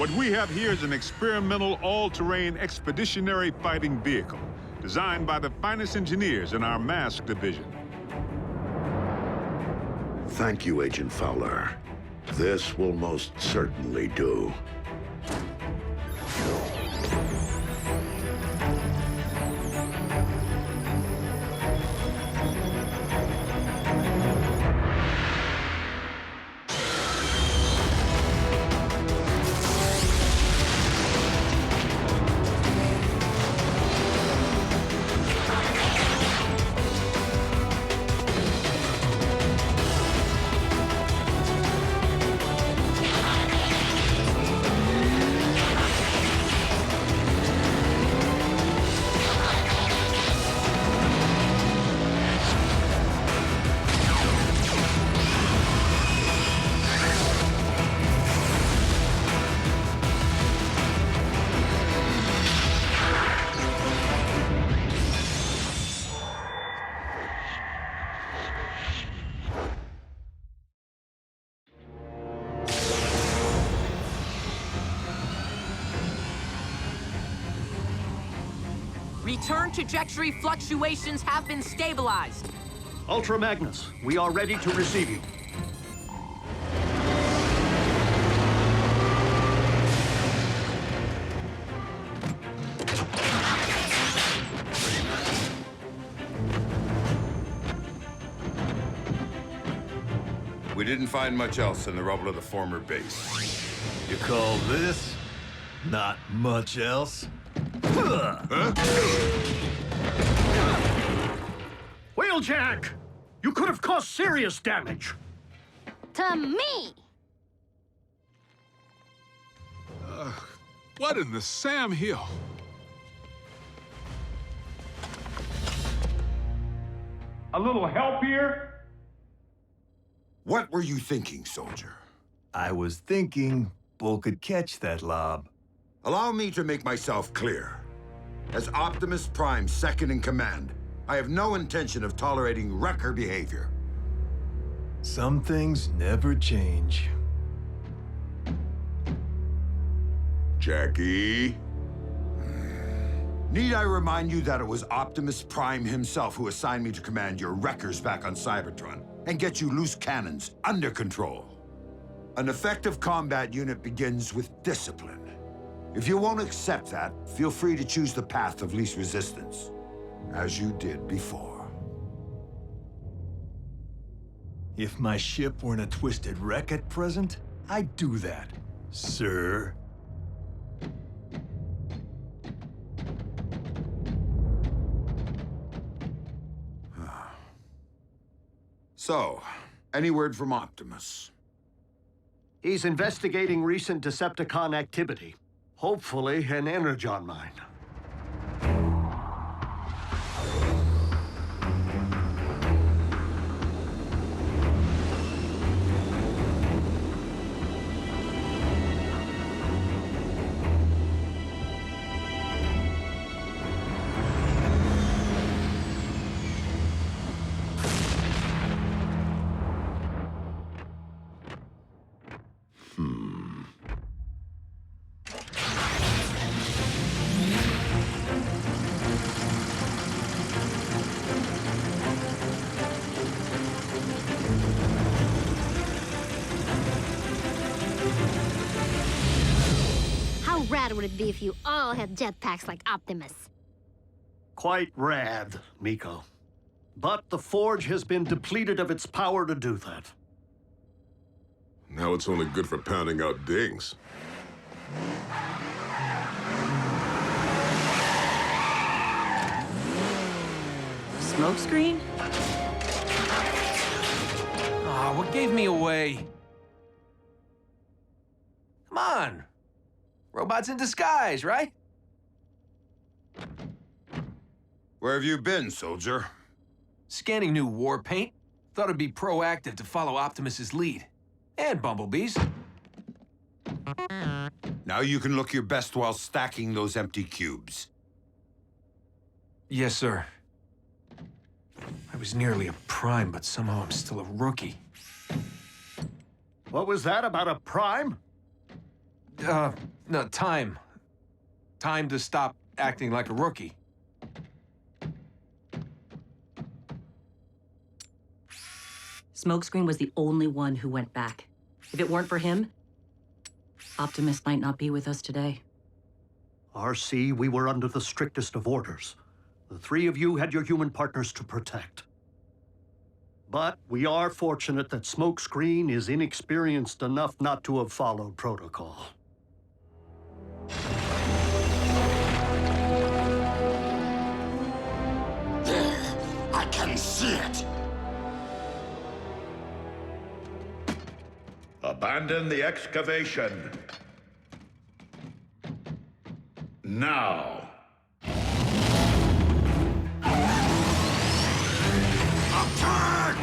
What we have here is an experimental all-terrain expeditionary fighting vehicle designed by the finest engineers in our mask division. Thank you, Agent Fowler. This will most certainly do. Return trajectory fluctuations have been stabilized. Ultra Magnus, we are ready to receive you. We didn't find much else in the rubble of the former base. You call this not much else? Wheeljack! You could have caused serious damage. To me! What in the Sam Hill? A little help here? What were you thinking, soldier? I was thinking Bull could catch that lob. Allow me to make myself clear. As Optimus Prime's second in command, I have no intention of tolerating wrecker behavior. Some things never change. Jackie? Need I remind you that it was Optimus Prime himself who assigned me to command your wreckers back on Cybertron and get you loose cannons under control? An effective combat unit begins with discipline. If you won't accept that, feel free to choose the path of least resistance, as you did before. If my ship were in a twisted wreck at present, I'd do that, sir. So, any word from Optimus? He's investigating recent Decepticon activity. Hopefully, an energon mine. How rad would it be if you all had jetpacks like Optimus? Quite rad, Miko. But the Forge has been depleted of its power to do that. Now it's only good for pounding out dings. Smokescreen? Aw, what gave me away? Come on. Robots in disguise, right? Where have you been, soldier? Scanning new war paint. Thought it'd be proactive to follow Optimus's lead. And Bumblebee's. Now you can look your best while stacking those empty cubes. Yes, sir. I was nearly a prime, but somehow I'm still a rookie. What was that about a prime? No, time. Time to stop acting like a rookie. Smokescreen was the only one who went back. If it weren't for him, Optimus might not be with us today. RC, we were under the strictest of orders. The three of you had your human partners to protect. But we are fortunate that Smokescreen is inexperienced enough not to have followed protocol. There! I can see it! Abandon the excavation. Now. Attack!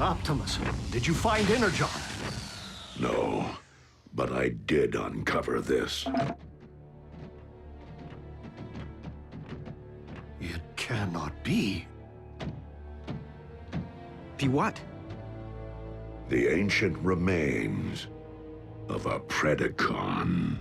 Optimus, did you find Energon? No, but I did uncover this. It cannot be. Be what? The ancient remains of a Predacon.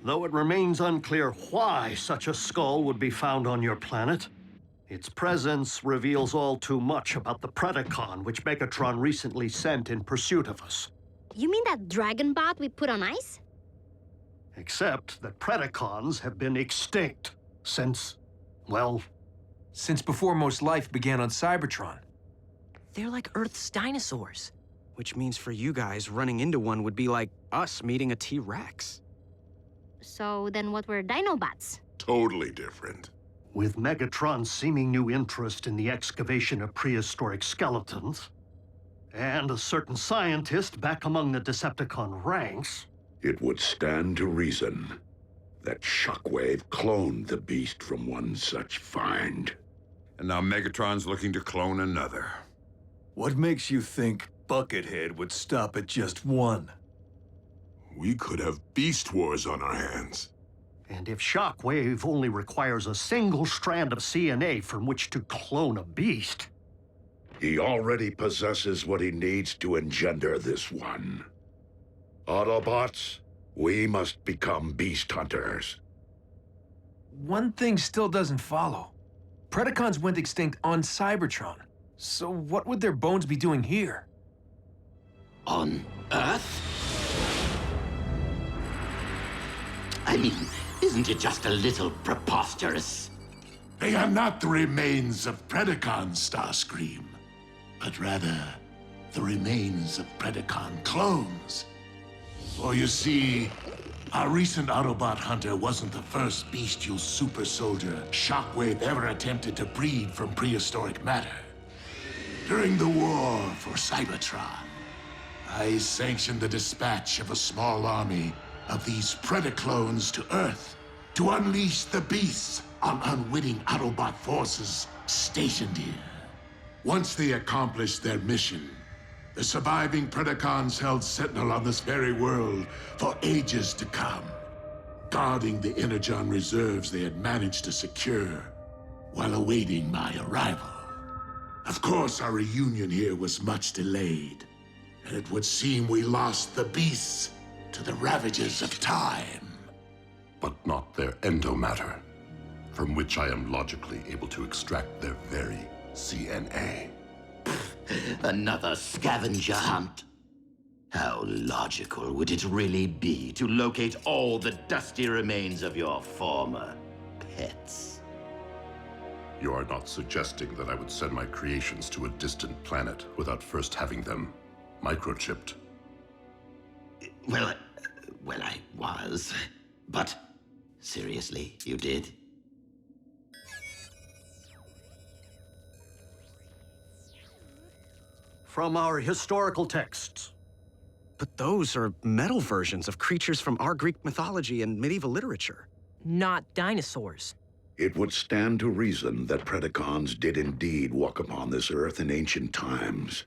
Though it remains unclear why such a skull would be found on your planet, its presence reveals all too much about the Predacon which Megatron recently sent in pursuit of us. You mean that dragon bot we put on ice? Except that Predacons have been extinct since, well... Since before most life began on Cybertron. They're like Earth's dinosaurs. Which means for you guys, running into one would be like us meeting a T-Rex. So then what were Dinobots? Totally different. With Megatron's seeming new interest in the excavation of prehistoric skeletons, and a certain scientist back among the Decepticon ranks... It would stand to reason that Shockwave cloned the beast from one such find. And now Megatron's looking to clone another. What makes you think Buckethead would stop at just one? We could have Beast Wars on our hands. And if Shockwave only requires a single strand of CNA from which to clone a beast... He already possesses what he needs to engender this one. Autobots, we must become beast hunters. One thing still doesn't follow. Predacons went extinct on Cybertron. So what would their bones be doing here? On Earth? I mean, isn't it just a little preposterous? They are not the remains of Predacon, Starscream, but rather the remains of Predacon clones. For you see, our recent Autobot hunter wasn't the first bestial super soldier Shockwave ever attempted to breed from prehistoric matter. During the war for Cybertron, I sanctioned the dispatch of a small army of these Predaclones to Earth to unleash the beasts on unwitting Autobot forces stationed here. Once they accomplished their mission, the surviving Predacons held sentinel on this very world for ages to come, guarding the Energon reserves they had managed to secure while awaiting my arrival. Of course, our reunion here was much delayed, and it would seem we lost the beasts to the ravages of time. But not their endomatter, from which I am logically able to extract their very CNA. Another scavenger hunt. How logical would it really be to locate all the dusty remains of your former pets? You are not suggesting that I would send my creations to a distant planet without first having them microchipped? Well, I was. But seriously, you did? From our historical texts. But those are metal versions of creatures from our Greek mythology and medieval literature. Not dinosaurs. It would stand to reason that Predacons did indeed walk upon this earth in ancient times,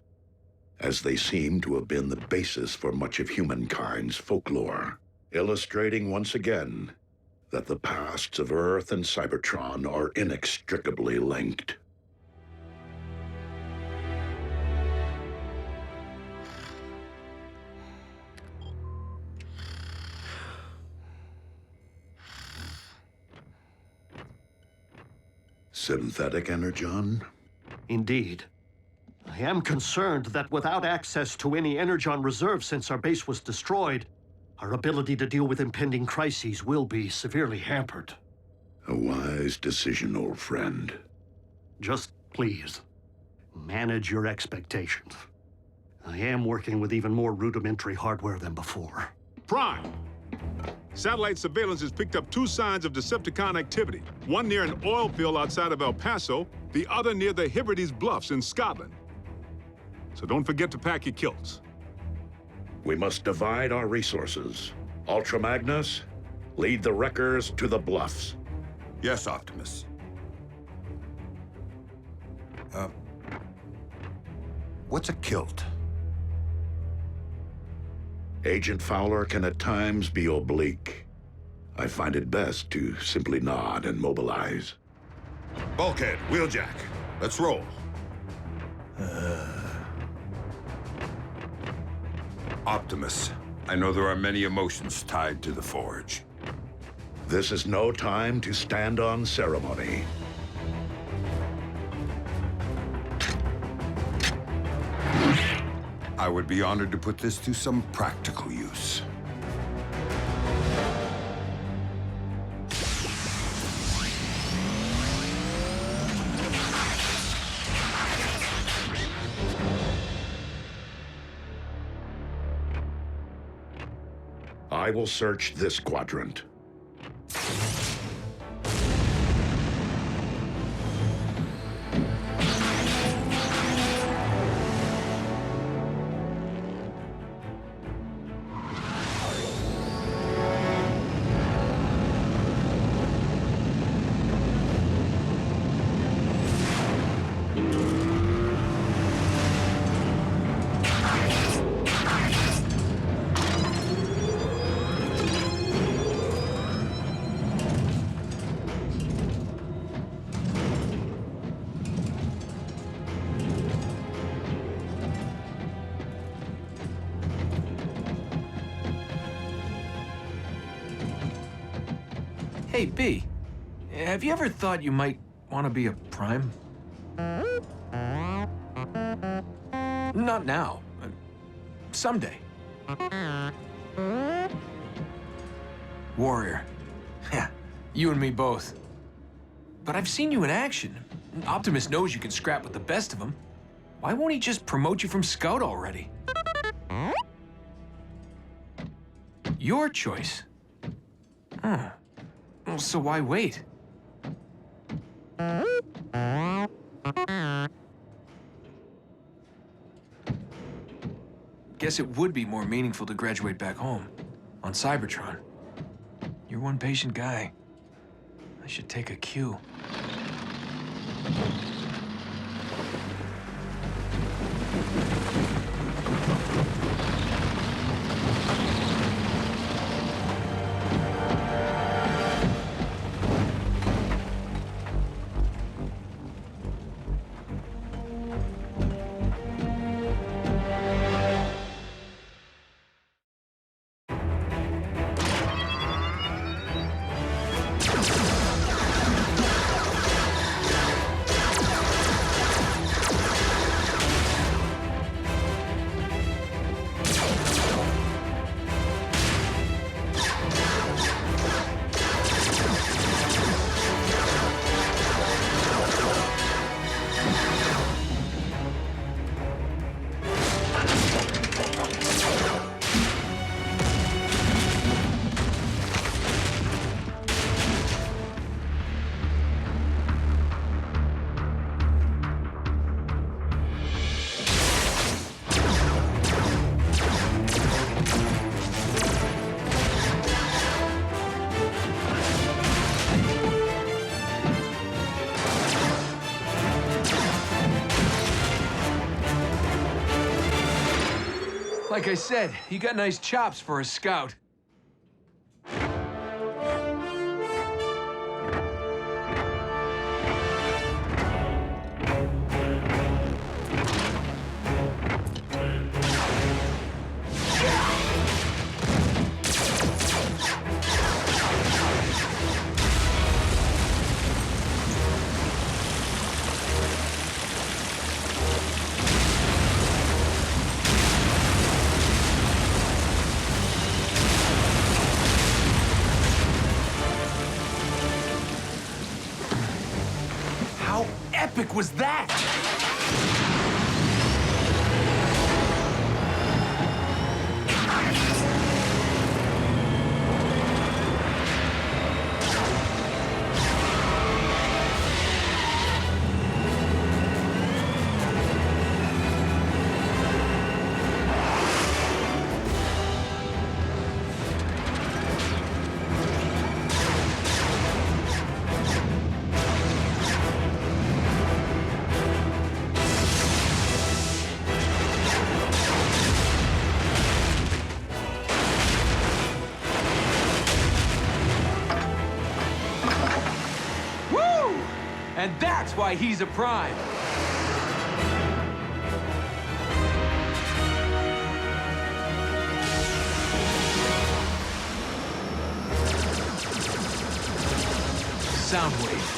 as they seem to have been the basis for much of humankind's folklore, illustrating once again that the pasts of Earth and Cybertron are inextricably linked. Synthetic energon? Indeed. I am concerned that without access to any energon reserve since our base was destroyed, our ability to deal with impending crises will be severely hampered. A wise decision, old friend. Just please, manage your expectations. I am working with even more rudimentary hardware than before. Prime! Satellite surveillance has picked up 2 signs of Decepticon activity. One near an oil field outside of El Paso, the other near the Hebrides Bluffs in Scotland. So don't forget to pack your kilts. We must divide our resources. Ultra Magnus, lead the wreckers to the bluffs. Yes, Optimus. What's a kilt? Agent Fowler can at times be oblique. I find it best to simply nod and mobilize. Bulkhead, Wheeljack, let's roll. Optimus, I know there are many emotions tied to the Forge. This is no time to stand on ceremony. I would be honored to put this to some practical use. I will search this quadrant. Hey, B, have you ever thought you might want to be a Prime? Not now. Someday. Warrior. Yeah, you and me both. But I've seen you in action. Optimus knows you can scrap with the best of them. Why won't he just promote you from Scout already? Your choice. Huh. Well, so why wait? Guess it would be more meaningful to graduate back home, on Cybertron. You're one patient guy. I should take a cue. Like I said, you got nice chops for a scout. How epic was that? And that's why he's a prime. Soundwave.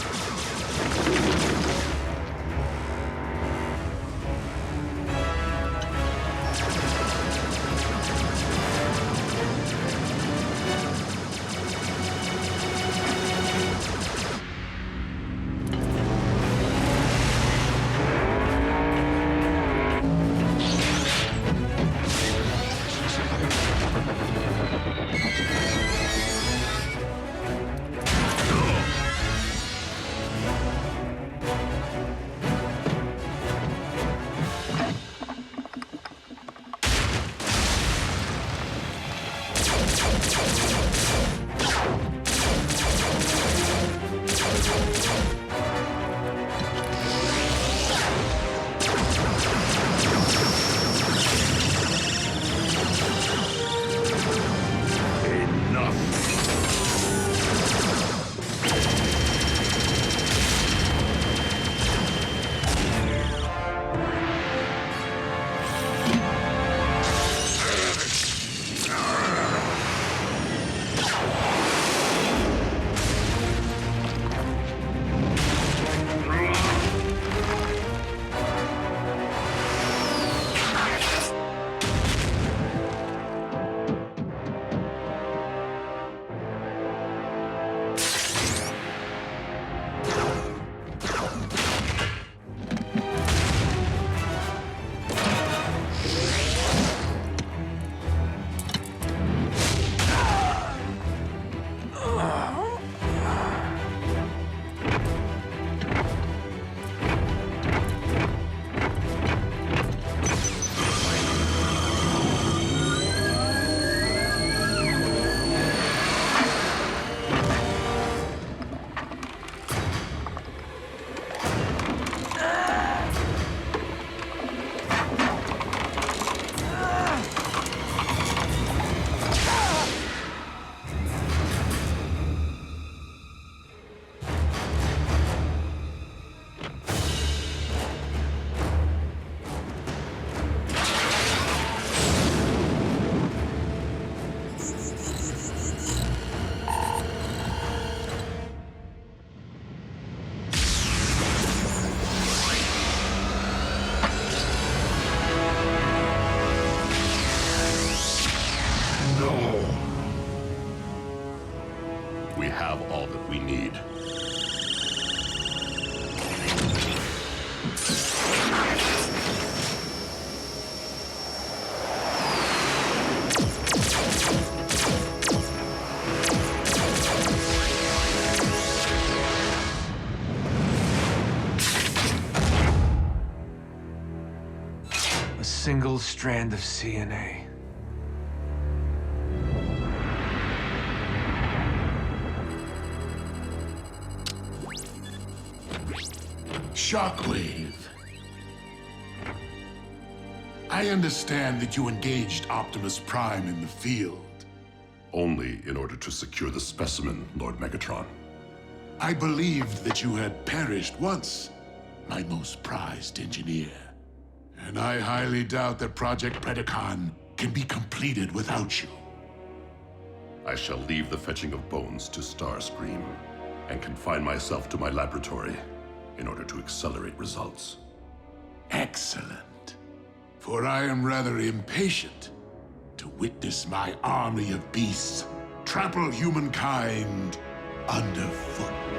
We have all that we need. A single strand of CNA. Shockwave. I understand that you engaged Optimus Prime in the field. Only in order to secure the specimen, Lord Megatron. I believed that you had perished once, my most prized engineer. And I highly doubt that Project Predacon can be completed without you. I shall leave the fetching of bones to Starscream and confine myself to my laboratory in order to accelerate results. Excellent. For I am rather impatient to witness my army of beasts trample humankind underfoot.